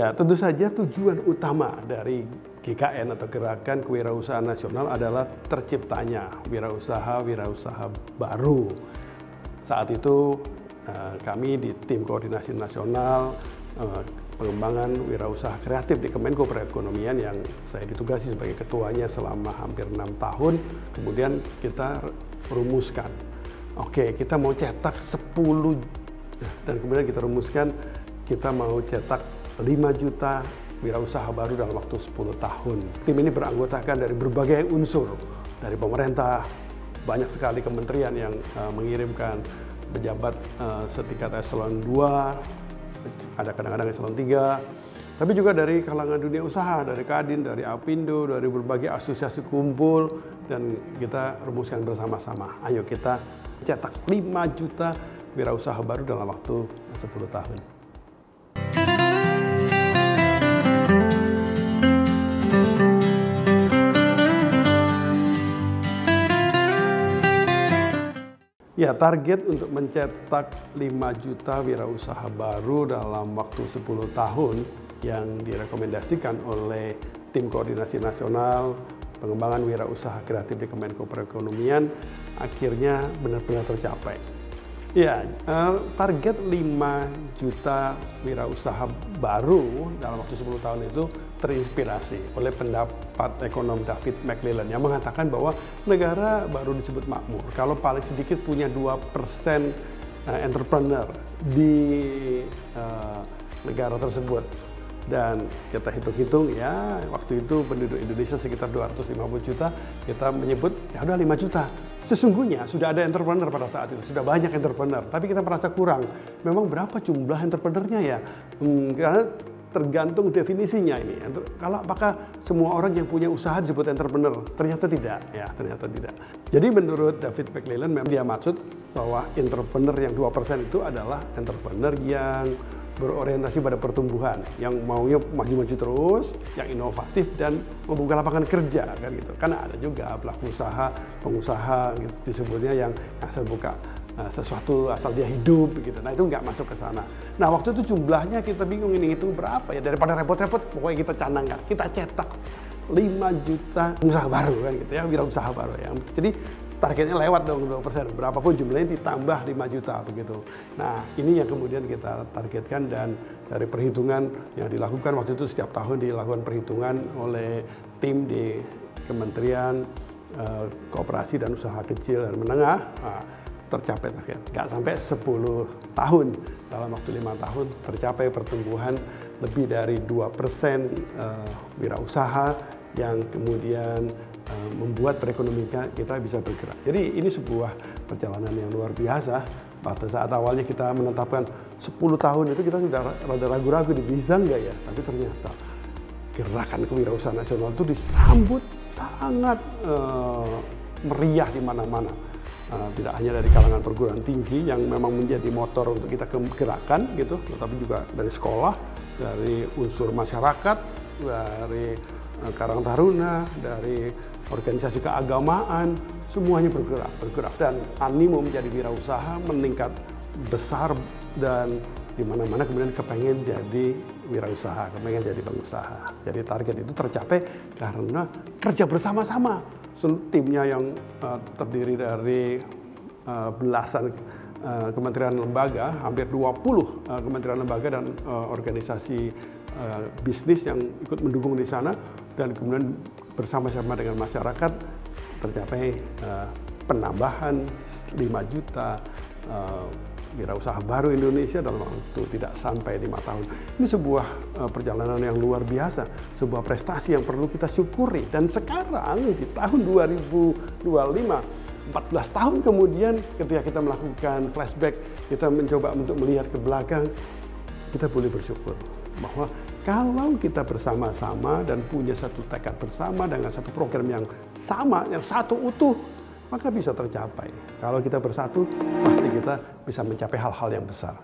Ya, tentu saja tujuan utama dari GKN atau Gerakan Kewirausahaan Nasional adalah terciptanya wirausaha baru. Saat itu kami di tim koordinasi nasional pengembangan wirausaha kreatif di Kemenko Perekonomian yang saya ditugasi sebagai ketuanya selama hampir 6 tahun. Kemudian kita rumuskan, oke, kita mau cetak 10 dan kemudian kita rumuskan kita mau cetak 5 juta wirausaha baru dalam waktu 10 tahun. Tim ini beranggotakan dari berbagai unsur, dari pemerintah, banyak sekali kementerian yang mengirimkan pejabat setingkat eselon 2, ada kadang-kadang eselon 3, tapi juga dari kalangan dunia usaha, dari Kadin, dari Apindo, dari berbagai asosiasi kumpul, dan kita rumuskan bersama-sama. Ayo kita cetak 5 juta wirausaha baru dalam waktu 10 tahun. Ya, target untuk mencetak 5 juta wirausaha baru dalam waktu 10 tahun yang direkomendasikan oleh Tim Koordinasi Nasional Pengembangan Wirausaha Kreatif di Kemenko Perekonomian akhirnya benar-benar tercapai. Ya, target 5 juta wirausaha baru dalam waktu 10 tahun itu terinspirasi oleh pendapat ekonom David McClellan yang mengatakan bahwa negara baru disebut makmur kalau paling sedikit punya 2% entrepreneur di negara tersebut. Dan kita hitung-hitung ya, waktu itu penduduk Indonesia sekitar 250 juta, kita menyebut ya udah 5 juta. Sesungguhnya sudah ada entrepreneur pada saat itu, sudah banyak entrepreneur, tapi kita merasa kurang. Memang berapa jumlah entrepreneurnya ya? Karena tergantung definisinya ini. Kalau apakah semua orang yang punya usaha disebut entrepreneur? Ternyata tidak, ya ternyata tidak. Jadi menurut David McClellan memang dia maksud bahwa entrepreneur yang 2% itu adalah entrepreneur yang berorientasi pada pertumbuhan, yang maunya maju-maju terus, yang inovatif dan membuka lapangan kerja kan gitu. Karena ada juga pelaku usaha, pengusaha gitu, disebutnya yang asal buka sesuatu asal dia hidup gitu. Nah, itu nggak masuk ke sana. Nah, waktu itu jumlahnya kita bingung ini hitung berapa ya, daripada repot-repot pokoknya kita canangkan, kita cetak 5 juta usaha baru kan gitu ya, wirausaha baru ya. Jadi targetnya lewat dong 2%, berapapun jumlahnya ditambah 5 juta begitu. Nah, ini yang kemudian kita targetkan dan dari perhitungan yang dilakukan waktu itu setiap tahun dilakukan perhitungan oleh tim di Kementerian Koperasi dan Usaha Kecil dan Menengah. Nah, tercapai target. Nggak sampai 10 tahun, dalam waktu 5 tahun tercapai pertumbuhan lebih dari 2% wirausaha yang kemudian membuat perekonomian kita bisa bergerak. Jadi ini sebuah perjalanan yang luar biasa. Pada saat awalnya kita menetapkan 10 tahun itu kita sudah rada ragu-ragu bisa nggak ya, tapi ternyata gerakan kewirausahaan nasional itu disambut sangat meriah di mana-mana. Tidak hanya dari kalangan perguruan tinggi yang memang menjadi motor untuk kita gerakan gitu, tetapi juga dari sekolah, dari unsur masyarakat, dari Karang Taruna, dari organisasi keagamaan, semuanya bergerak dan animo menjadi wirausaha meningkat besar dan di mana-mana kemudian kepengen jadi wirausaha, kepengen jadi pengusaha. Jadi target itu tercapai karena kerja bersama-sama. Timnya yang terdiri dari belasan kementerian lembaga, hampir 20 kementerian lembaga dan organisasi bisnis yang ikut mendukung di sana, dan kemudian bersama-sama dengan masyarakat tercapai penambahan 5 juta wirausaha baru Indonesia dalam waktu tidak sampai 5 tahun. Ini sebuah perjalanan yang luar biasa, sebuah prestasi yang perlu kita syukuri. Dan sekarang di tahun 2025, 14 tahun kemudian ketika kita melakukan flashback, kita mencoba untuk melihat ke belakang, kita boleh bersyukur bahwa kalau kita bersama-sama dan punya satu tekad bersama dengan satu program yang sama, yang satu utuh, maka bisa tercapai. Kalau kita bersatu, pasti kita bisa mencapai hal-hal yang besar.